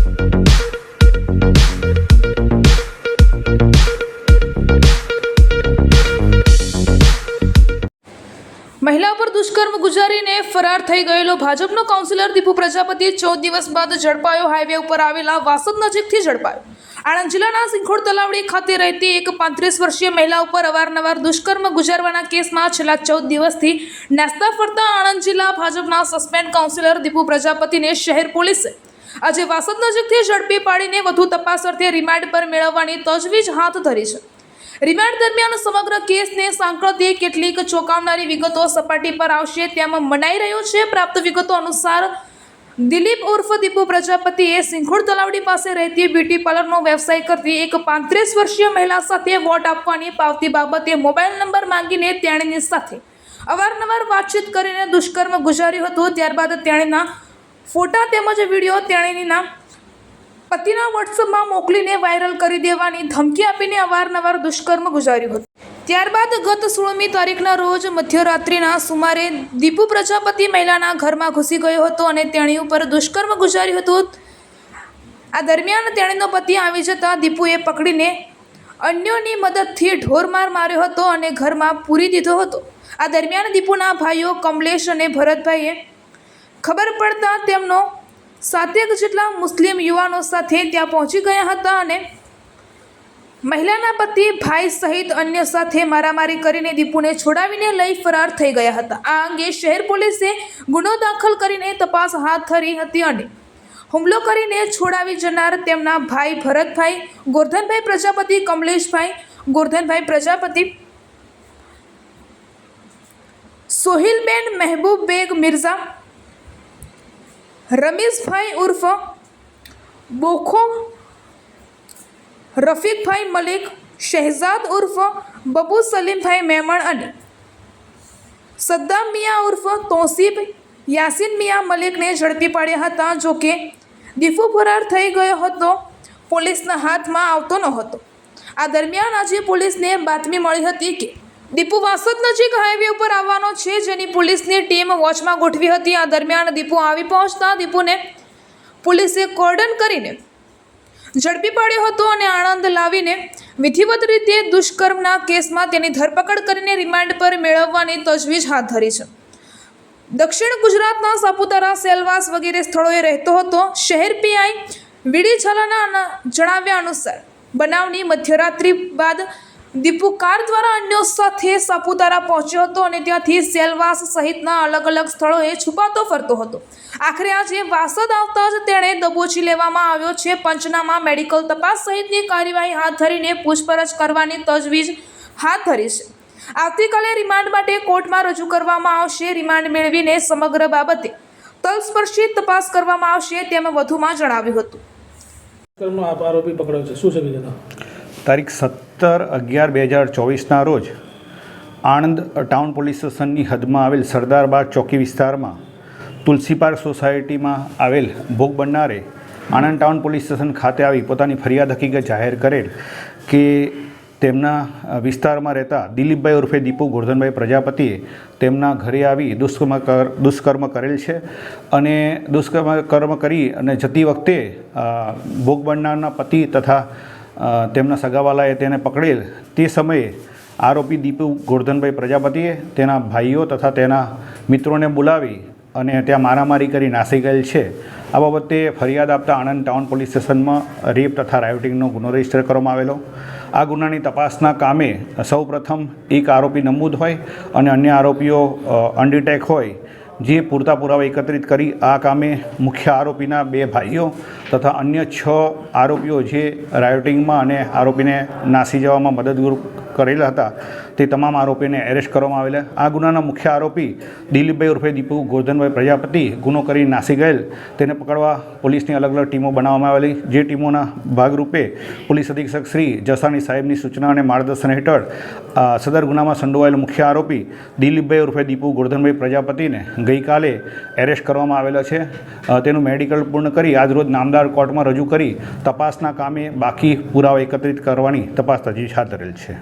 મહિલા પર દુષ્કર્મ ગુજારીને ફરાર થઈ ગયેલો ભાજપનો કાઉન્સિલર દીપુ પ્રજાપતિ 14 દિવસ બાદ ઝડપાયો। હાઈવે ઉપર આવેલા વાસદ નજીકથી ઝડપાયો। આણંદ જિલ્લાના સિંખોડ તલાવડી ખાતે રહેતી એક 35 વર્ષીય મહિલા ઉપર અવારનવાર દુષ્કર્મ ગુજારવાના કેસમાં છેલ્લા 14 દિવસથી નાસ્તા ફરતા આણંદ જિલ્લા ભાજપના સસ્પેન્ડ કાઉન્સિલર દીપુ પ્રજાપતિને શહેર પોલીસે આજે વાસદ નજીકથી ઝડપી પાડીને વધુ તપાસ અર્થે રિમાન્ડ પર મેળવવાની તજવીજ હાથ ધરી છે। રિમાન્ડ દરમિયાન સમગ્ર કેસને સાંકળતી કેટલીક ચોંકાવનારી વિગતો સપાટી પર આવશે તેમ મનાઈ રહ્યો છે। પ્રાપ્ત વિગતો અનુસાર દિલીપ ઉર્ફ દીપુ પ્રજાપતિએ સિંખોડ તલાવડી પાસે રહેતી બ્યુટી પાર્લરનો વ્યવસાય કરતી એક 35 વર્ષીય મહિલા સાથે વોટ આપવાની પાવતી બાબતે મોબાઈલ નંબર માંગીને તેણીની સાથે અવારનવાર વાતચીત કરીને દુષ્કર્મ ગુજાર્યું હતું। ત્યારબાદ તેણીના ફોટા તેમજ વિડીયો તેણીના પતિના વોટ્સઅપમાં મોકલીને વાયરલ કરી દેવાની ધમકી આપીને અવારનવાર દુષ્કર્મ ગુજાર્યું હતું। ત્યારબાદ ગત 16મી તારીખના રોજ મધ્યરાત્રિના સુમારે દીપુ પ્રજાપતિ મહિલાના ઘરમાં ઘૂસી ગયો હતો અને તેણી ઉપર દુષ્કર્મ ગુજાર્યું હતું। આ દરમિયાન તેણીનો પતિ આવી જતાં દીપુએ પકડીને અન્યોની મદદથી ઢોરમાર માર્યો હતો અને ઘરમાં પૂરી દીધો હતો। આ દરમિયાન દીપુના ભાઈઓ કમલેશ અને ભરતભાઈએ ખબર પડતા તેમનો 7 જેટલા મુસ્લિમ યુવાનો સાથે ત્યાં પહોંચી ગયા હતા અને મહિલાના પતિ ભાઈ સહિત અન્ય સાથે મારામારી કરીને દીપુને છોડાવીને લઈ ફરાર થઈ ગયા હતા। આ અંગે શહેર પોલીસે ગુનો દાખલ કરીને તપાસ હાથ ધરી હતી અને હુમલો કરીને છોડાવી જનાર તેમના ભાઈ ભરતભાઈ, ગોરધનભાઈ પ્રજાપતિ, કમલેશભાઈ, ગોરધનભાઈ પ્રજાપતિ, સોહિલબેન મહેબૂબ બેગ મિર્ઝા, રમીશભાઈ ઉર્ફ બોખો, રફીકભાઈ મલિક, શહેજાદ ઉર્ફ બબુ સલીમભાઈ મેમણ અને સદ્દામ મિયા ઉર્ફ તોસીબ યાસીન મિયા મલિકને ઝડપી પાડ્યા હતા। જો કે દીપુ ફરાર થઈ ગયો હતો, પોલીસના હાથમાં આવતો ન હતો। આ દરમિયાન આજે પોલીસને બાતમી મળી હતી કે દીપુ વાસદ નજીક હાઈવે ઉપર આવવાનો છે, જેની પોલીસની ટીમ વોચમાં ગોઠવી હતી। આ દરમિયાન દીપુ આવી પહોંચતા દીપુને પોલીસે કોર્ડન કરીને ઝડપી પાડ્યો હતો અને આણંદ લાવીને વિધિવત રીતે દુષ્કર્મના કેસમાં તેની ધરપકડ કરીને રિમાન્ડ પર મેળવવાની તજવીજ હાથ ધરી છે। દક્ષિણ ગુજરાતના સાપુતારા, સેલવાસ વગેરે સ્થળોએ રહેતો હતો। શહેર પીઆઈ વીડી ઝાલાના જણાવ્યા અનુસાર બનાવની મધ્યરાત્રિ બાદ દીપુ કાર દ્વારા અન્યો સાથે સાપુતારા પહોંચ્યો હતો અને ત્યાંથી સેલવાસ સહિતના અલગ અલગ સ્થળોએ છુપાતો ફરતો હતો। આખરે આજે વાસદ આવતા જ તેણે દબોચી લેવામાં આવ્યો છે। પંચનામા, મેડિકલ તપાસ સહિતની કાર્યવાહી હાથ ધરીને પૂછપરછ કરવાની તજવીજ હાથ ધરી છે। આવતીકાલે રિમાન્ડ માટે કોર્ટમાં રજૂ કરવામાં આવશે। રિમાન્ડ મેળવીને સમગ્ર બાબતે તલસ્પર્શી તપાસ કરવામાં આવશે તેમ વધુમાં જણાવ્યું હતું। આરોપી પકડાયો છે, શું છે વિગત? તારીખ 17/11/2024ના રોજ આણંદ ટાઉન પોલીસ સ્ટેશનની હદમાં આવેલ સરદારબાગ ચોકી વિસ્તારમાં તુલસી પાર્ક સોસાયટીમાં આવેલ ભોગ બનનારે આણંદ ટાઉન પોલીસ સ્ટેશન ખાતે આવી પોતાની ફરિયાદ હકીકત જાહેર કરેલ કે તેમના વિસ્તારમાં રહેતા દિલીપભાઈ ઉર્ફે દીપુ ગોરધનભાઈ પ્રજાપતિએ તેમના ઘરે આવી દુષ્કર્મ કરેલ છે અને દુષ્કર્મ કરી અને જતી વખતે ભોગ બનનારના પતિ તથા તેમના સગાવાલાએ તેને પકડેલ। તે સમયે આરોપી દીપુ ગોરધનભાઈ પ્રજાપતિએ તેના ભાઈઓ તથા તેના મિત્રોને બોલાવી અને ત્યાં મારામારી કરી નાસી ગયેલ છે। આ બાબતે ફરિયાદ આપતા આણંદ ટાઉન પોલીસ સ્ટેશનમાં રેપ તથા રાયોટિંગનો ગુનો રજીસ્ટર કરવામાં આવેલો। આ ગુનાની તપાસના કામે સૌપ્રથમ એક આરોપી નમૂદ હોય અને અન્ય આરોપીઓ અનડિટેક હોય, જે પૂરતા પુરાવા એકત્રિત કરી આ કામે મુખ્ય આરોપીના 2 ભાઈઓ તથા અન્ય 6 આરોપીઓ જે રાયોટિંગમાં અને આરોપીને નાસી જવામાં મદદરૂપ કરેલા હતા તે તમામ આરોપીને એરેસ્ટ કરવામાં આવેલા। આ ગુનાના મુખ્ય આરોપી દિલીપભાઈ ઉર્ફે દીપુ ગોરધનભાઈ પ્રજાપતિ ગુનો કરી નાસી ગયેલ, તેને પકડવા પોલીસની અલગ અલગ ટીમો બનાવવામાં આવેલી। જે ટીમોના ભાગરૂપે પોલીસ અધિક્ષક શ્રી જસાણી સાહેબની સૂચના અને માર્ગદર્શન હેઠળ સદર ગુનામાં સંડોવાયેલ મુખ્ય આરોપી દિલીપભાઈ ઉર્ફે દીપુ ગોરધનભાઈ પ્રજાપતિને ગઈકાલે એરેસ્ટ કરવામાં આવેલા છે। તેનું મેડિકલ પૂર્ણ કરી આજરોજ નામદાર કોર્ટમાં રજૂ કરી તપાસના કામે બાકી પુરાવા એકત્રિત કરવાની તપાસ તજવીજ હાથ ધરેલ છે।